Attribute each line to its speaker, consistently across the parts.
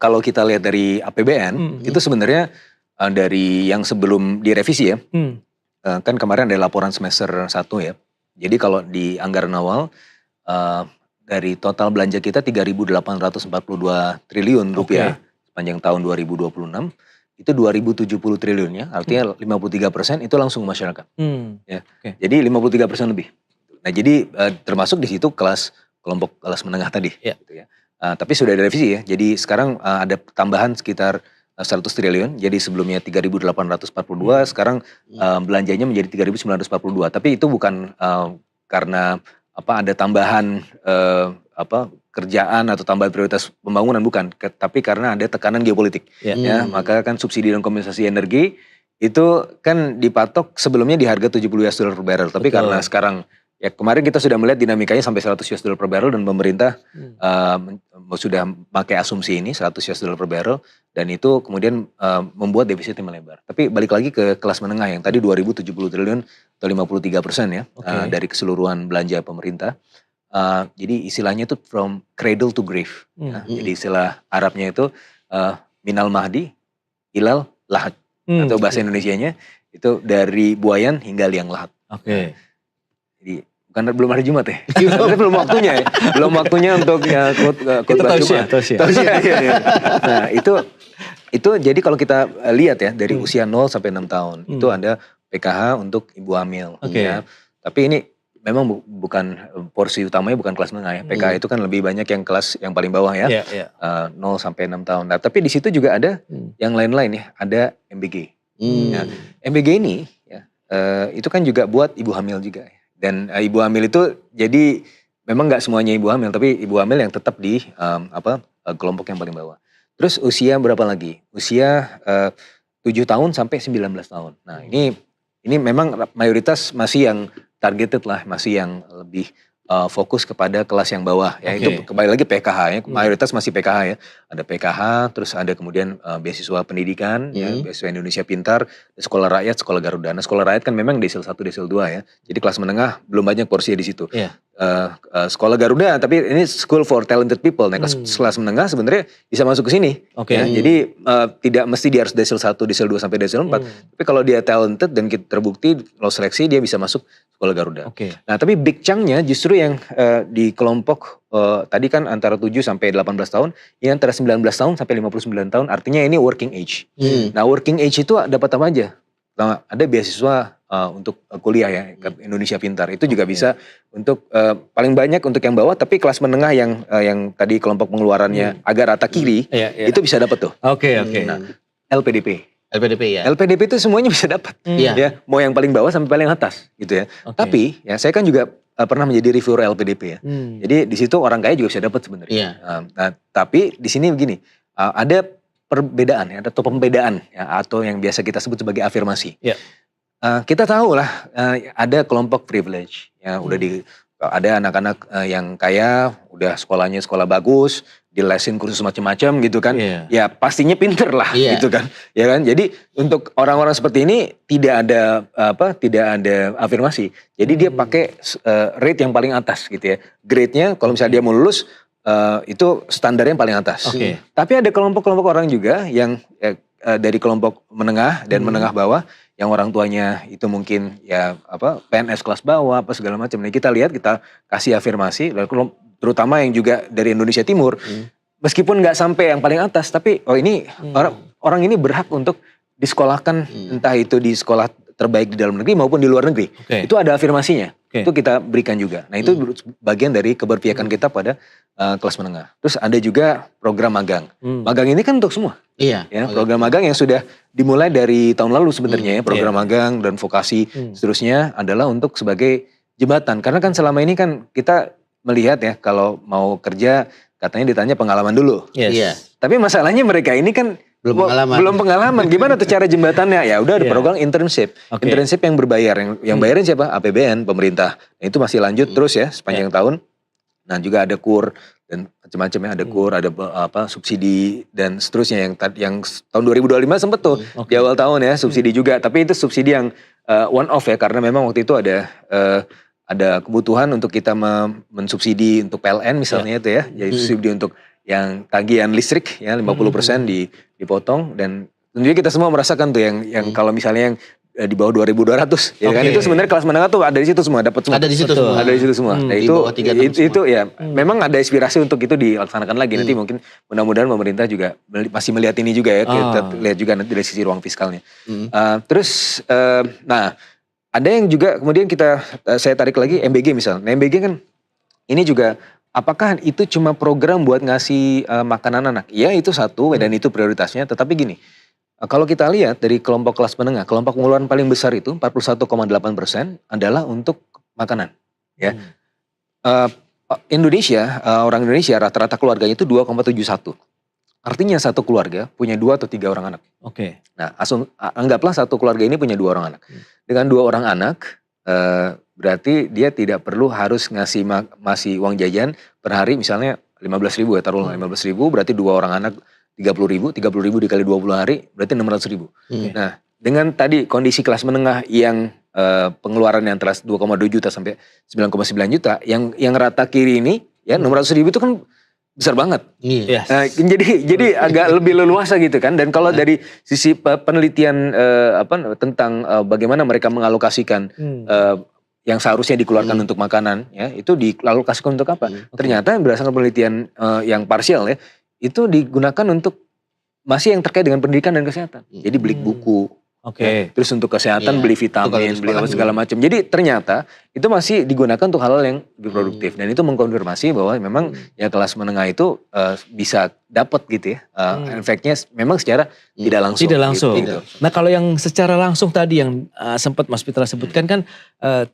Speaker 1: kalau kita lihat dari APBN itu sebenarnya dari yang sebelum direvisi ya. Kan kemarin ada laporan semester 1 ya. Jadi kalau di anggaran awal dari total belanja kita 3.842 triliun rupiah sepanjang tahun 2026 itu 2.070 triliun ya. Artinya 53% itu langsung masyarakat. Ya. Jadi 53% lebih. Nah jadi termasuk di situ kelompok kelas menengah tadi. Gitu ya. Tapi sudah direvisi ya. Jadi sekarang ada tambahan sekitar 100 triliun. Jadi sebelumnya 3.842 sekarang belanjanya menjadi 3.942. Tapi itu bukan karena ada tambahan kerjaan atau tambahan prioritas pembangunan, bukan, tapi karena ada tekanan geopolitik. Ya, maka kan subsidi dan kompensasi energi itu kan dipatok sebelumnya di harga $70 per barrel. Tapi karena sekarang ya kemarin kita sudah melihat dinamikanya sampai $100 per barrel dan pemerintah sudah pakai asumsi ini $100 per barrel dan itu kemudian membuat defisitnya melebar. Tapi balik lagi ke kelas menengah yang tadi 2.070 triliun atau 53% ya dari keseluruhan belanja pemerintah. Jadi istilahnya itu from cradle to grave. Ya. Jadi istilah Arabnya itu minal mahdi ilal lahat atau bahasa Indonesianya itu dari buayan hingga liang lahat. Jadi bukan belum hari Jumat ya. Sebenarnya belum waktunya ya. Belum waktunya untuk khutbah Jumat. Tausiah. Nah, itu jadi kalau kita lihat ya dari usia 0 sampai 6 tahun itu ada PKH untuk ibu hamil ya. Tapi ini memang bukan porsi utamanya bukan kelas menengah ya. PKH itu kan lebih banyak yang kelas yang paling bawah ya. 0 sampai 6 tahun. Nah, tapi di situ juga ada yang lain-lain ya. Ada MBG. Ya, MBG ini ya, itu kan juga buat ibu hamil juga ya. Dan ibu hamil itu jadi memang nggak semuanya ibu hamil, tapi ibu hamil yang tetap di kelompok yang paling bawah. Terus usia berapa lagi? Usia 7 tahun sampai 19 tahun. Nah ini memang mayoritas masih yang targeted lah, masih yang lebih fokus kepada kelas yang bawah ya. Itu kembali lagi PKH ya, mayoritas masih PKH ya. Ada PKH, terus ada kemudian beasiswa pendidikan ya, beasiswa Indonesia Pintar, sekolah rakyat, sekolah Garuda. Nah sekolah rakyat kan memang desil 1, desil 2 ya. Jadi kelas menengah belum banyak porsinya di situ. Sekolah Garuda, tapi ini school for talented people. Nah kelas menengah sebenarnya bisa masuk ke sini. Ya. Jadi tidak mesti dia harus desil 1, desil 2 sampai desil 4. Tapi kalau dia talented dan terbukti lolos seleksi dia bisa masuk sekolah Garuda. Nah tapi big chunk-nya justru yang di kelompok tadi kan antara 7 sampai 18 tahun, ini antara 19 tahun sampai 59 tahun, artinya ini working age. Nah working age itu dapat apa aja? Nah, ada beasiswa untuk kuliah ya, Indonesia Pintar. Itu juga bisa untuk paling banyak untuk yang bawah, tapi kelas menengah yang tadi kelompok pengeluarannya agak rata kiri, itu bisa dapat tuh. Nah, LPDP. LPDP itu semuanya bisa dapat. Ya, mau yang paling bawah sampai paling atas gitu ya. Tapi ya saya kan juga pernah menjadi reviewer LPDP ya. Jadi di situ orang kaya juga bisa dapat sebenarnya. Nah, tapi di sini begini, ada perbedaan ya, atau pembedaan ya, atau yang biasa kita sebut sebagai afirmasi. Kita tahu lah ada kelompok privilege ya, ada anak-anak yang kaya, udah sekolahnya sekolah bagus, dilesin kursus macam-macam gitu kan, ya pastinya pinter lah gitu kan, ya kan. Jadi untuk orang-orang seperti ini tidak ada afirmasi. Jadi dia pakai rate yang paling atas gitu ya. Grade-nya kalau misalnya dia mau lulus itu standarnya yang paling atas. Tapi ada kelompok-kelompok orang juga yang dari kelompok menengah dan menengah bawah, yang orang tuanya itu mungkin ya PNS kelas bawah apa segala macam. Nah kita lihat, kita kasih afirmasi, terutama yang juga dari Indonesia Timur, meskipun nggak sampai yang paling atas, tapi ini orang ini berhak untuk disekolahkan, entah itu di sekolah terbaik di dalam negeri maupun di luar negeri. Itu ada afirmasinya, itu kita berikan juga. Nah itu bagian dari keberpihakan kita pada kelas menengah. Terus ada juga program magang. Magang ini kan untuk semua. Ya, program magang yang sudah dimulai dari tahun lalu sebenarnya ya, program magang dan vokasi seterusnya adalah untuk sebagai jembatan. Karena kan selama ini kan kita melihat ya, kalau mau kerja katanya ditanya pengalaman dulu. Tapi masalahnya mereka ini kan belum pengalaman. Gimana tuh cara jembatannya? Ya udah ada program internship. Internship yang berbayar, yang bayarin siapa? APBN, pemerintah. Nah, itu masih lanjut terus ya sepanjang tahun. Nah juga ada KUR dan macam-macamnya, ada KUR, ada subsidi dan seterusnya yang tahun 2025 sempet tuh di awal tahun ya subsidi juga. Tapi itu subsidi yang one off ya, karena memang waktu itu ada kebutuhan untuk kita mensubsidi untuk PLN misalnya itu ya. Jadi subsidi untuk yang tagihan listrik ya 50% dipotong, dan tentunya kita semua merasakan tuh yang kalau misalnya yang di bawah 2.200 ya kan, itu sebenarnya kelas menengah tuh ada di situ semua, dapat semua. Ada di situ semua. Ada di situ semua. Nah itu ya memang ada inspirasi untuk itu dilaksanakan lagi. Nanti mungkin mudah-mudahan pemerintah juga masih melihat ini juga ya, kita lihat juga nanti dari sisi ruang fiskalnya. Terus nah ada yang juga kemudian saya tarik lagi MBG misalnya. Nah MBG kan ini juga apakah itu cuma program buat ngasih makanan anak? Ya itu satu dan itu prioritasnya, tetapi gini. Kalau kita lihat dari kelompok kelas menengah, kelompok pengeluaran paling besar itu 41,8% adalah untuk makanan. Ya, orang Indonesia rata-rata keluarganya itu 2,71. Artinya satu keluarga punya 2 atau 3 orang anak. Nah, anggaplah satu keluarga ini punya 2 orang anak. Dengan 2 orang anak, berarti dia tidak perlu harus masih uang jajan per hari misalnya 15.000 ya, taruhlah 15.000 berarti 2 orang anak 30.000 dikali 20 hari berarti 600.000. Nah, dengan tadi kondisi kelas menengah yang pengeluaran yang antara 2,2 juta sampai 9,9 juta, yang rata kiri ini ya 600.000 itu kan besar banget. Nah, jadi agak lebih leluasa gitu kan. Dan kalau dari sisi penelitian tentang bagaimana mereka mengalokasikan yang seharusnya dikeluarkan untuk makanan ya, itu dialokasikan untuk apa? Ternyata berdasarkan penelitian yang parsial ya, itu digunakan untuk masih yang terkait dengan pendidikan dan kesehatan. Jadi beli buku, terus untuk kesehatan beli vitamin, beli apa segala macam. Jadi ternyata itu masih digunakan untuk hal-hal yang lebih produktif, dan itu mengkonfirmasi bahwa memang ya kelas menengah itu bisa dapat gitu ya efeknya memang secara tidak langsung. Gitu.
Speaker 2: Nah kalau yang secara langsung tadi yang sempat Mas Pitra sebutkan kan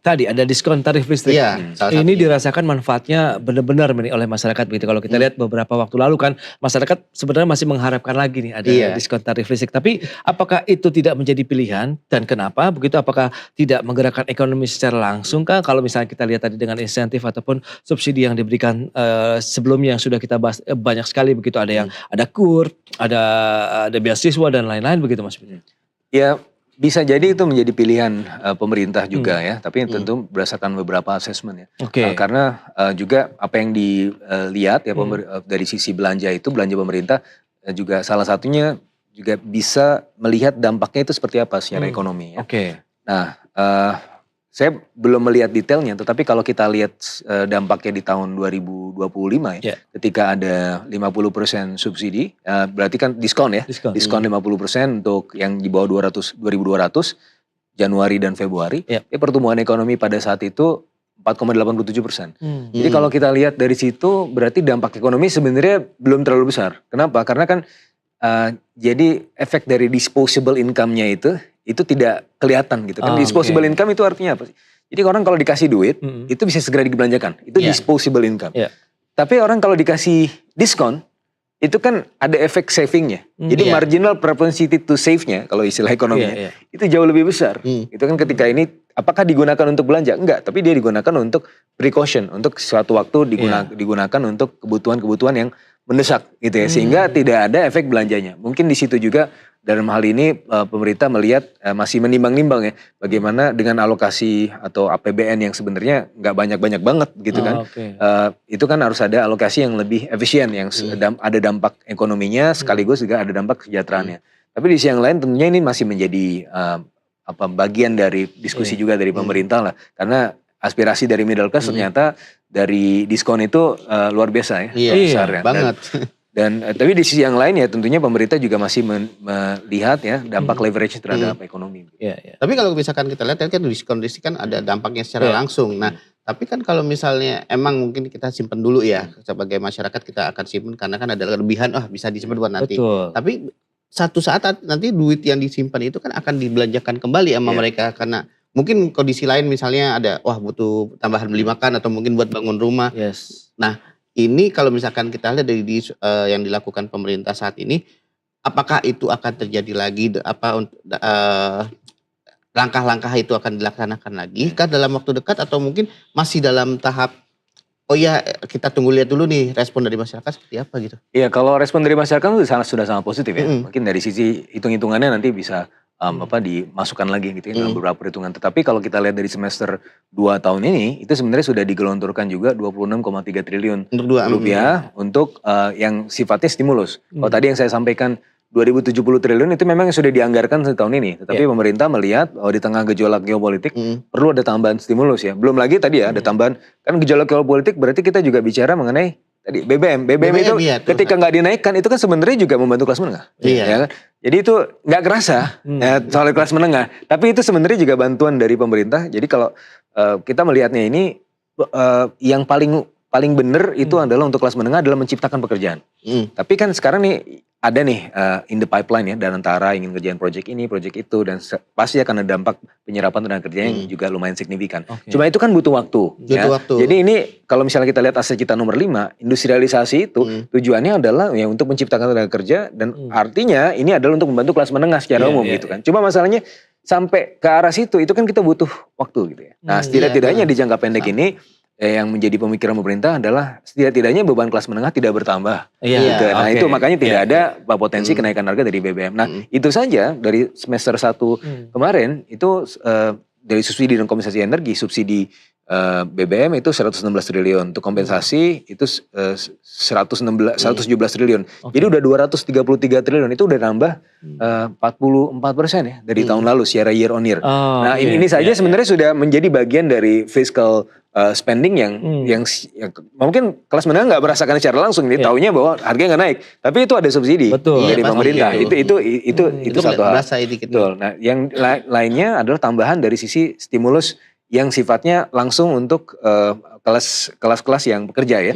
Speaker 2: tadi ada diskon tarif listrik. Ini dirasakan manfaatnya benar-benar oleh masyarakat begitu. Kalau kita lihat beberapa waktu lalu kan masyarakat sebenarnya masih mengharapkan lagi nih ada diskon tarif listrik. Tapi apakah itu tidak menjadi pilihan dan kenapa begitu? Apakah tidak menggerakkan ekonomi secara langsung kah? Kalau misalnya kita lihat tadi dengan insentif ataupun subsidi yang diberikan sebelumnya yang sudah kita bahas banyak sekali begitu, ada yang ada KUR, ada beasiswa dan lain-lain begitu Mas Pitra.
Speaker 1: Ya bisa jadi itu menjadi pilihan pemerintah juga ya, tapi tentu berdasarkan beberapa asesmen ya. Karena juga apa yang dilihat ya dari sisi belanja pemerintah juga salah satunya juga bisa melihat dampaknya itu seperti apa secara ekonomi ya. Nah, saya belum melihat detailnya, tetapi kalau kita lihat dampaknya di tahun 2025 ya, ketika ada 50% subsidi, berarti kan diskon ya, diskon 50% untuk yang di bawah 2.200 Januari dan Februari, pertumbuhan ekonomi pada saat itu 4,87%. Jadi kalau kita lihat dari situ, berarti dampak ekonomi sebenarnya belum terlalu besar. Kenapa? Karena kan jadi efek dari disposable income-nya itu tidak kelihatan gitu kan. Disposable income itu artinya apa sih? Jadi orang kalau dikasih duit, itu bisa segera dibelanjakan. Itu disposable income. Tapi orang kalau dikasih diskon, itu kan ada efek savingnya. Jadi marginal propensity to save-nya, kalau istilah ekonominya, itu jauh lebih besar. Itu kan ketika ini, apakah digunakan untuk belanja? Enggak, tapi dia digunakan untuk precaution, untuk suatu waktu digunakan untuk kebutuhan-kebutuhan yang mendesak gitu ya, sehingga tidak ada efek belanjanya. Mungkin di situ juga dalam hal ini pemerintah melihat masih menimbang-nimbang ya, bagaimana dengan alokasi atau APBN yang sebenarnya nggak banyak-banyak banget gitu kan. Itu kan harus ada alokasi yang lebih efisien, yang ada dampak ekonominya sekaligus juga ada dampak kesejahteraannya. Tapi di sisi yang lain tentunya ini masih menjadi bagian dari diskusi juga dari pemerintah lah, karena aspirasi dari middle class ternyata dari diskon itu luar biasa ya, besar ya.
Speaker 3: Banget.
Speaker 1: Dan tapi di sisi yang lain ya tentunya pemerintah juga masih melihat ya dampak leverage terhadap ekonomi.
Speaker 3: Tapi kalau misalkan kita lihat kan diskon kan ada dampaknya secara langsung. Nah, tapi kan kalau misalnya emang mungkin kita simpen dulu ya, sebagai masyarakat kita akan simpen karena kan ada kelebihan, bisa disimpan buat nanti. Tapi satu saat nanti duit yang disimpan itu kan akan dibelanjakan kembali sama mereka, karena mungkin kondisi lain misalnya ada butuh tambahan beli makan atau mungkin buat bangun rumah. Nah, ini kalau misalkan kita lihat dari yang dilakukan pemerintah saat ini, apakah itu akan terjadi lagi? Langkah-langkah itu akan dilaksanakan lagi kan dalam waktu dekat, atau mungkin masih dalam tahap kita tunggu lihat dulu nih respon dari masyarakat seperti apa gitu?
Speaker 1: Iya, kalau respon dari masyarakat itu sudah sangat positif ya. Mungkin dari sisi hitung-hitungannya nanti bisa dimasukkan lagi gitu ya dalam beberapa perhitungan. Tetapi kalau kita lihat dari semester 2 tahun ini itu sebenarnya sudah digelontorkan juga 26,3 triliun rupiah untuk yang sifatnya stimulus. Kalau tadi yang saya sampaikan 2070 triliun itu memang sudah dianggarkan tahun ini. Tetapi pemerintah melihat di tengah gejolak geopolitik perlu ada tambahan stimulus ya. Belum lagi tadi ya ada tambahan, kan gejolak geopolitik berarti kita juga bicara mengenai tadi BBM itu ya, ketika nggak dinaikkan itu kan sebenarnya juga membantu kelas menengah. Ya kan? Jadi itu nggak kerasa soal kelas menengah. Tapi itu sebenarnya juga bantuan dari pemerintah. Jadi kalau kita melihatnya ini yang paling benar itu adalah untuk kelas menengah adalah menciptakan pekerjaan. Tapi kan sekarang nih ada nih in the pipeline ya, dan antara ingin kerjaan proyek ini, proyek itu, dan pasti akan ada dampak penyerapan tenaga kerja yang juga lumayan signifikan. Cuma itu kan butuh waktu. Jadi ini kalau misalnya kita lihat aset kita nomor 5, industrialisasi itu tujuannya adalah ya untuk menciptakan tenaga kerja, dan artinya ini adalah untuk membantu kelas menengah secara umum gitu kan. Cuma masalahnya sampai ke arah situ itu kan kita butuh waktu gitu ya. Nah setidak-tidaknya di jangka pendek ini yang menjadi pemikiran pemerintah adalah setidak-tidaknya beban kelas menengah tidak bertambah. Gitu. Nah itu makanya tidak ada potensi kenaikan harga dari BBM. Nah itu saja dari semester 1 kemarin itu dari subsidi dan kompensasi energi, subsidi BBM itu 116 triliun, untuk kompensasi itu 117 triliun. Jadi udah 233 triliun, itu udah nambah 44% ya dari tahun lalu secara year on year. Nah ini saja sebenarnya sudah menjadi bagian dari fiscal spending yang mungkin kelas menengah nggak merasakan secara langsung, dia taunya bahwa harganya nggak naik, tapi itu ada subsidi dari pemerintah. Itu satu hal. Betul. Nah yang lainnya adalah tambahan dari sisi stimulus yang sifatnya langsung untuk kelas-kelas yang bekerja ya.